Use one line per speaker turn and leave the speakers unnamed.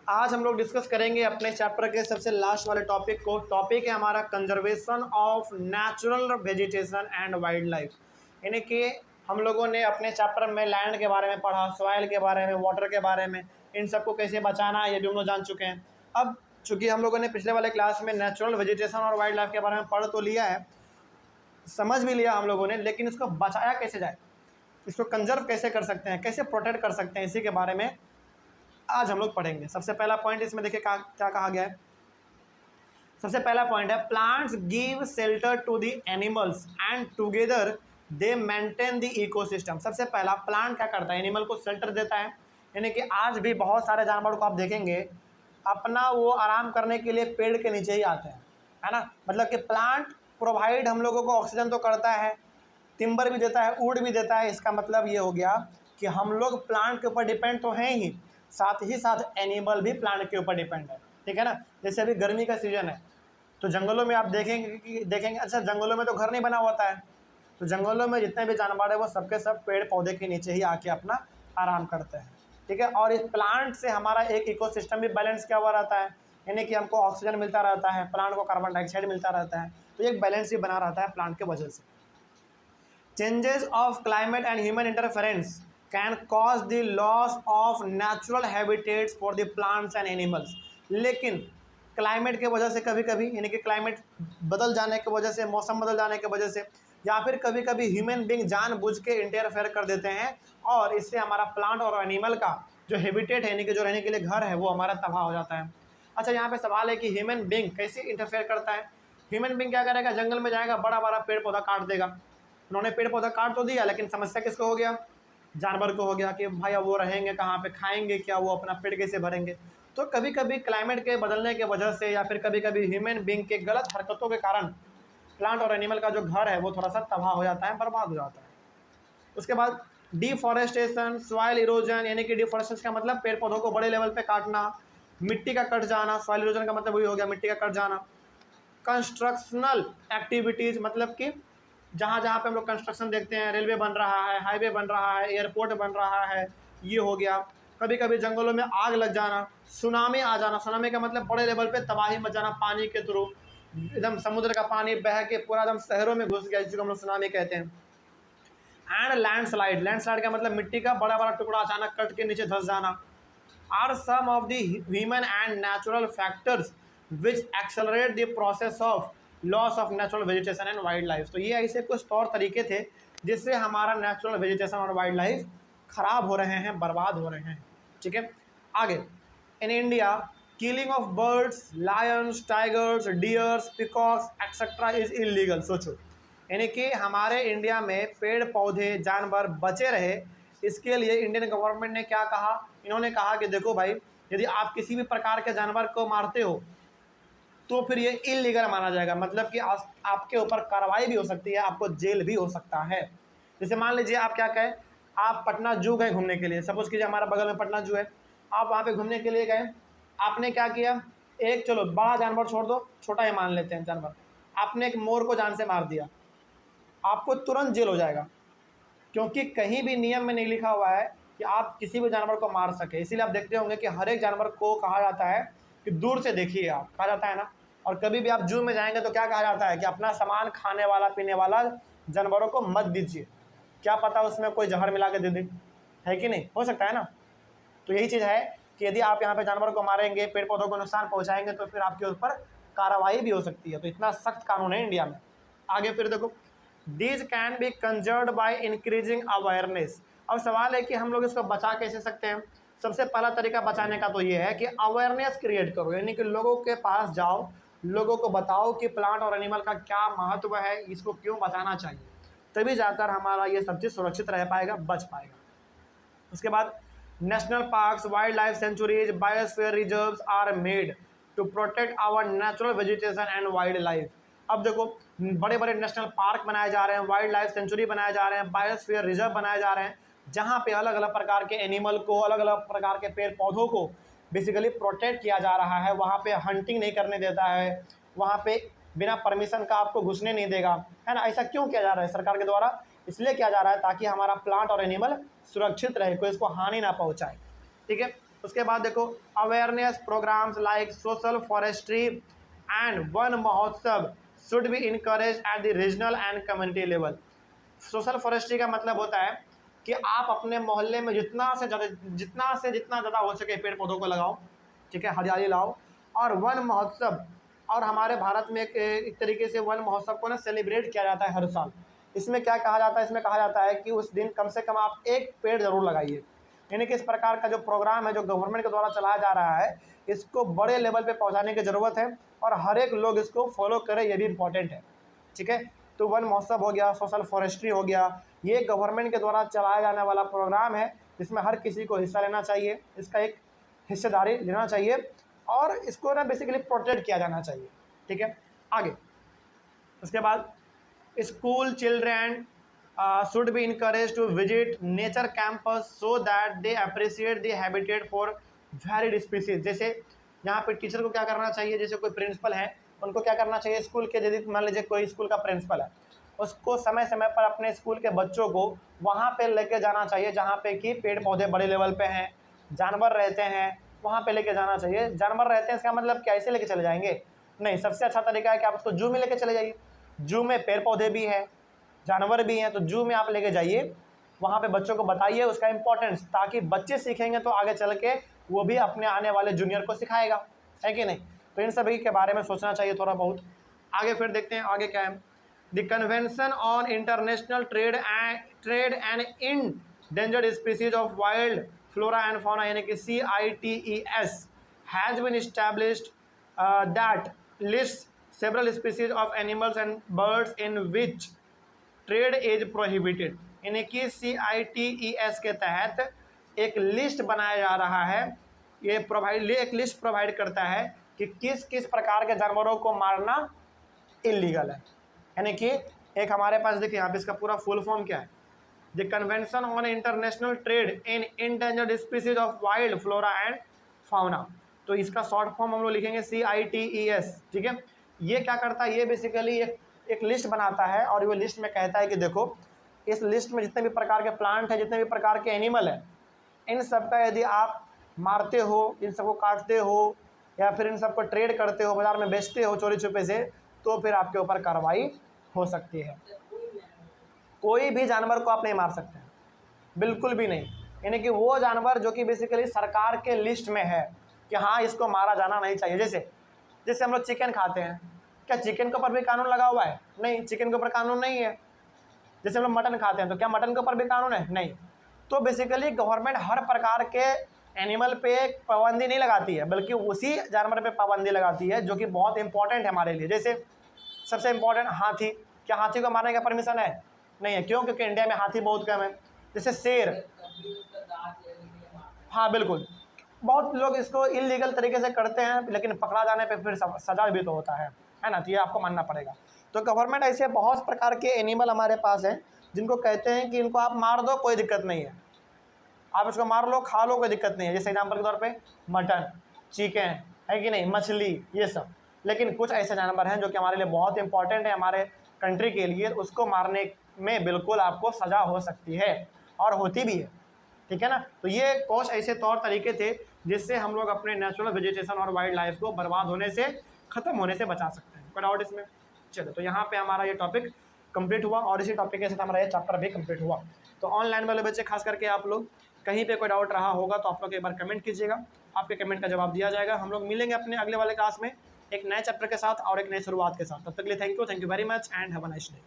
आज हम लोग डिस्कस करेंगे अपने चैप्टर के सबसे लास्ट वाले टॉपिक को। टॉपिक है हमारा conservation of natural vegetation and wild life. यानी कि हम लोगों ने अपने चैप्टर में लैंड के बारे में पढ़ा, सॉइल के बारे में, वाटर के बारे में, इन सबको कैसे बचाना ये भी हम लोग जान चुके हैं। अब चूँकि हम लोगों ने पिछले वाले क्लास में नेचुरल वेजिटेशन और वाइल्ड लाइफ के बारे में पढ़ तो लिया है, समझ भी लिया हम लोगों ने, लेकिन इसको बचाया कैसे जाए, इसको कंजर्व कैसे कर सकते हैं, कैसे प्रोटेक्ट कर सकते हैं, इसी के बारे में आज हम लोग पढ़ेंगे। सबसे पहला पॉइंट इसमें देखिए क्या कहा गया है। सबसे पहला पॉइंट है plants give shelter to the animals and together they maintain the ecosystem. सबसे पहला प्लांट क्या करता है, एनिमल को शेल्टर देता है। यानी कि आज भी बहुत सारे जानवर को आप देखेंगे अपना वो आराम करने के लिए पेड़ के नीचे ही आते हैं, है ना। मतलब कि प्लांट प्रोवाइड हम लोगों को ऑक्सीजन तो करता है, टिम्बर भी देता है, वुड भी देता है। इसका मतलब ये हो गया कि हम लोग प्लांट के ऊपर डिपेंड तो हैं ही, साथ ही साथ एनिमल भी प्लांट के ऊपर डिपेंड है, ठीक है ना। जैसे अभी गर्मी का सीजन है तो जंगलों में आप देखेंगे अच्छा जंगलों में तो घर नहीं बना होता है, तो जंगलों में जितने भी जानवर है वो सबके सब पेड़ पौधे के नीचे ही आके अपना आराम करते हैं, ठीक है। और इस प्लांट से हमारा एक इकोसिस्टम भी बैलेंस किया हुआ रहता है, यानी कि हमको ऑक्सीजन मिलता रहता है, प्लांट को कार्बन डाइऑक्साइड मिलता रहता है, तो एक बैलेंस भी बना रहता है प्लांट के वजह से। Changes of climate and human interference can cause the loss of natural habitats for the plants and animals. लेकिन क्लाइमेट के वजह से कभी कभी, यानी कि क्लाइमेट बदल जाने की वजह से, मौसम बदल जाने की वजह से, या फिर कभी कभी ह्यूमन बींग जानबूझ के इंटरफेयर कर देते हैं और इससे हमारा प्लांट और एनिमल का जो हैबिटेट है, यानी कि जो रहने के लिए घर है, वो हमारा तबाह हो जाता है। अच्छा, यहाँ पे सवाल है कि ह्यूमन बींग कैसे इंटरफेयर करता है। ह्यूमन बींग क्या करेगा, जंगल में जाएगा, बड़ा बड़ा पेड़ पौधा काट देगा। उन्होंने पेड़ पौधा काट तो दिया, लेकिन समस्या किसको हो गया, जानवर को हो गया कि भाई अब वो रहेंगे कहाँ पे, खाएंगे क्या, वो अपना पेट कैसे भरेंगे। तो कभी कभी क्लाइमेट के बदलने के वजह से या फिर कभी कभी ह्यूमन बींग के गलत हरकतों के कारण प्लांट और एनिमल का जो घर है वो थोड़ा सा तबाह हो जाता है, बर्बाद हो जाता है। उसके बाद डिफॉरेस्टेशन, सॉइल इरोजन, यानी कि डिफॉरेस्टेशन का मतलब पेड़ पौधों को बड़े लेवल पे काटना, मिट्टी का कट जाना। सॉइल इरोजन का मतलब वही हो गया, मिट्टी का कट जाना। कंस्ट्रक्शनल एक्टिविटीज़, मतलब कि जहाँ जहाँ पे हम लोग कंस्ट्रक्शन देखते हैं, रेलवे बन रहा है, हाईवे बन रहा है, एयरपोर्ट बन रहा है, ये हो गया। कभी कभी जंगलों में आग लग जाना, सुनामी आ जाना। सुनामी का मतलब बड़े लेवल पे तबाही मच जाना, पानी के थ्रू एकदम समुद्र का पानी बह के पूरा एकदम शहरों में घुस गया, जिसको हम लोग सुनामी कहते हैं। एंड लैंडस्लाइड, लैंडस्लाइड का मतलब मिट्टी का बड़ा बड़ा टुकड़ा अचानक कट के नीचे धंस जाना। Are some of the human and natural factors which accelerate the process of loss of natural vegetation and wildlife. तो ये ऐसे कुछ तौर तरीके थे जिससे हमारा नेचुरल वेजिटेशन और वाइल्ड लाइफ खराब हो रहे हैं, बर्बाद हो रहे हैं, ठीक है। आगे, in India killing of birds, Lions, tigers, dears, peacocks etcetera is illegal. सोचो, यानी कि हमारे इंडिया में पेड़ पौधे जानवर बचे रहे, इसके लिए इंडियन गवर्नमेंट ने क्या कहा, इन्होंने कहा कि देखो भाई, यदि आप किसी भी प्रकार के जानवर को मारते हो तो फिर ये इलीगल माना जाएगा। मतलब कि आपके ऊपर कार्रवाई भी हो सकती है, आपको जेल भी हो सकता है। जैसे मान लीजिए आप क्या कहें, आप पटना जू गए घूमने के लिए, सपोज कीजिए हमारा बगल में पटना जू है, आप वहाँ पे घूमने के लिए गए, आपने क्या किया, एक चलो बड़ा जानवर छोड़ दो, छोटा ही मान लेते हैं जानवर, आपने एक मोर को जान से मार दिया, आपको तुरंत जेल हो जाएगा, क्योंकि कहीं भी नियम में नहीं लिखा हुआ है कि आप किसी भी जानवर को मार सके। इसीलिए आप देखते होंगे कि हर एक जानवर को कहा जाता है कि दूर से देखिए, आप कहा जाता है ना। और कभी भी आप जू में जाएंगे तो क्या कहा जाता है कि अपना सामान खाने वाला पीने वाला जानवरों को मत दीजिए, क्या पता उसमें कोई जहर मिला के दे दे, है कि नहीं, हो सकता है ना। तो यही चीज़ है कि यदि आप यहाँ पे जानवर को मारेंगे, पेड़ पौधों को नुकसान पहुँचाएंगे, तो फिर आपके ऊपर कार्रवाई भी हो सकती है। तो इतना सख्त कानून है इंडिया में। आगे फिर देखो, these can be conserved by increasing awareness. अब सवाल है कि हम लोग इसको बचा कैसे सकते हैं। सबसे पहला तरीका बचाने का तो ये है कि अवेयरनेस क्रिएट करो, यानी कि लोगों के पास जाओ, लोगों को बताओ कि प्लांट और एनिमल का क्या महत्व है, इसको क्यों बचाना चाहिए, तभी जाकर हमारा ये सब चीज़ सुरक्षित रह पाएगा, बच पाएगा। उसके बाद national parks, wildlife sanctuaries, biosphere reserves are made to protect our natural vegetation and wildlife. अब देखो, बड़े बड़े नेशनल पार्क बनाए जा रहे हैं, वाइल्ड लाइफ सेंचुरी बनाए जा रहे हैं, बायोस्फीयर रिजर्व बनाए जा रहे हैं, जहाँ पे अलग अलग प्रकार के एनिमल को, अलग अलग प्रकार के पेड़ पौधों को बेसिकली प्रोटेक्ट किया जा रहा है। वहाँ पे हंटिंग नहीं करने देता है, वहाँ पे बिना परमिशन का आपको घुसने नहीं देगा, है ना। ऐसा क्यों किया जा रहा है सरकार के द्वारा, इसलिए किया जा रहा है ताकि हमारा प्लांट और एनिमल सुरक्षित रहे, कोई इसको हानि ना पहुँचाए, ठीक है। उसके बाद देखो awareness programmes like social forestry and Van Mahotsav should be encourage at the regional and community level. Social forestry का मतलब होता है कि आप अपने मोहल्ले में जितना जितना ज़्यादा हो सके पेड़ पौधों को लगाओ, ठीक है, हरियाली लाओ। और वन महोत्सव, और हमारे भारत में एक तरीके से वन महोत्सव को ना सेलिब्रेट किया जाता है हर साल। इसमें क्या कहा जाता है, इसमें कहा जाता है कि उस दिन कम से कम आप एक पेड़ ज़रूर लगाइए। यानी कि इस प्रकार का जो प्रोग्राम है जो गवर्नमेंट के द्वारा चलाया जा रहा है, इसको बड़े लेवल पे पहुंचाने की ज़रूरत है और हर एक लोग इसको फॉलो करें, ये भी इम्पॉर्टेंट है, ठीक है। तो वन महोत्सव हो गया, सोशल फॉरेस्ट्री हो गया, ये गवर्नमेंट के द्वारा चलाया जाने वाला प्रोग्राम है जिसमें हर किसी को हिस्सा लेना चाहिए, इसका एक हिस्सेदारी लेना चाहिए और इसको ना बेसिकली प्रोटेक्ट किया जाना चाहिए, ठीक है। आगे उसके बाद school children should be encouraged to visit nature campus so that they appreciate the habitat for varied species। जैसे यहाँ पे टीचर को क्या करना चाहिए, जैसे कोई प्रिंसिपल है उनको क्या करना चाहिए, स्कूल के यदि मान लीजिए कोई स्कूल का प्रिंसिपल है, उसको समय समय पर अपने स्कूल के बच्चों को वहाँ पे लेके जाना चाहिए जहाँ पे कि पेड़ पौधे बड़े लेवल पे हैं, जानवर रहते हैं, वहाँ पे लेके जाना चाहिए। जानवर रहते हैं इसका मतलब क्या ऐसे लेके चले जाएंगे? नहीं, सबसे अच्छा तरीका है कि आप उसको जू में लेके चले जाइए। जू में पेड़ पौधे भी हैं, जानवर भी हैं, तो जू में आप लेके जाइए, वहाँ पे बच्चों को बताइए उसका इम्पोर्टेंस, ताकि बच्चे सीखेंगे तो आगे चल के वो भी अपने आने वाले जूनियर को सिखाएगा, है कि नहीं। तो इन सभी के बारे में सोचना चाहिए थोड़ा बहुत। आगे फिर देखते हैं आगे क्या है। The convention on international trade and endangered species of wild flora and fauna यानी कि CITES has been established that list several species of animals and birds in which trade is prohibited. यानी कि CITES के तहत एक list बनाया जा रहा है, ये एक लिस्ट प्रोवाइड करता है कि किस किस प्रकार के जानवरों को मारना इलीगल है। यानी कि एक हमारे पास देखिए यहाँ पे इसका पूरा फुल फॉर्म क्या है, the convention on international trade in endangered species of wild flora and fauna. तो इसका शॉर्ट फॉर्म हम लोग लिखेंगे CITES, ठीक है। ये क्या करता है, ये बेसिकली एक लिस्ट बनाता है और वो लिस्ट में कहता है कि देखो इस लिस्ट में जितने भी प्रकार के प्लांट हैं, जितने भी प्रकार के एनिमल हैं, इन सब का यदि आप मारते हो, इन सबको काटते हो या फिर इन सबको ट्रेड करते हो, बाज़ार में बेचते हो चोरी छुपे से, तो फिर आपके ऊपर कार्रवाई हो सकती है। कोई भी जानवर को आप नहीं मार सकते हैं, बिल्कुल भी नहीं। यानी कि वो जानवर जो कि बेसिकली सरकार के लिस्ट में है कि हाँ इसको मारा जाना नहीं चाहिए। जैसे हम लोग चिकन खाते हैं, क्या चिकन के ऊपर भी कानून लगा हुआ है? नहीं, चिकन के ऊपर कानून नहीं है। जैसे हम लोग मटन खाते हैं, तो क्या मटन के ऊपर भी कानून है? नहीं। तो बेसिकली गवर्नमेंट हर प्रकार के एनिमल पे पाबंदी नहीं लगाती है, बल्कि उसी जानवर पे पाबंदी लगाती है जो कि बहुत इंपॉर्टेंट है हमारे लिए। जैसे सबसे इम्पोर्टेंट हाथी, क्या हाथी को मारने का परमिशन है? नहीं है। क्यों? क्योंकि इंडिया में हाथी बहुत कम है। जैसे शेर, हाँ बिल्कुल, बहुत लोग इसको इलीगल तरीके से करते हैं, लेकिन पकड़ा जाने पे फिर सजा भी तो होता है ना, तो ये आपको मानना पड़ेगा। तो गवर्नमेंट ऐसे बहुत प्रकार के एनिमल हमारे पास हैं जिनको कहते हैं कि इनको आप मार दो, कोई दिक्कत नहीं है, आप इसको मार लो, खा लो, कोई दिक्कत नहीं है। जैसे एग्जाम्पल के तौर पे मटन, चिकन, है कि नहीं, मछली, ये सब। लेकिन कुछ ऐसे जानवर हैं जो कि हमारे लिए बहुत इंपॉर्टेंट है हमारे कंट्री के लिए, उसको मारने में बिल्कुल आपको सज़ा हो सकती है और होती भी है, ठीक है ना। तो ये कुछ ऐसे तौर तरीके थे जिससे हम लोग अपने नेचुरल वेजिटेशन और वाइल्ड लाइफ को बर्बाद होने से, ख़त्म होने से बचा सकते हैं। कोई डाउट इसमें? चलो, तो यहाँ पे हमारा ये टॉपिक कंप्लीट हुआ और इसी टॉपिक के साथ हमारा ये चैप्टर भी कंप्लीट हुआ। तो ऑनलाइन वाले बच्चे खास करके आप लोग कहीं पे कोई डाउट रहा होगा तो आप लोग एक बार कमेंट कीजिएगा, आपके कमेंट का जवाब दिया जाएगा। हम लोग मिलेंगे अपने अगले वाले क्लास में एक नए चैप्टर के साथ और एक नई शुरुआत के साथ। तब तक के लिए thank you very much and have a nice day.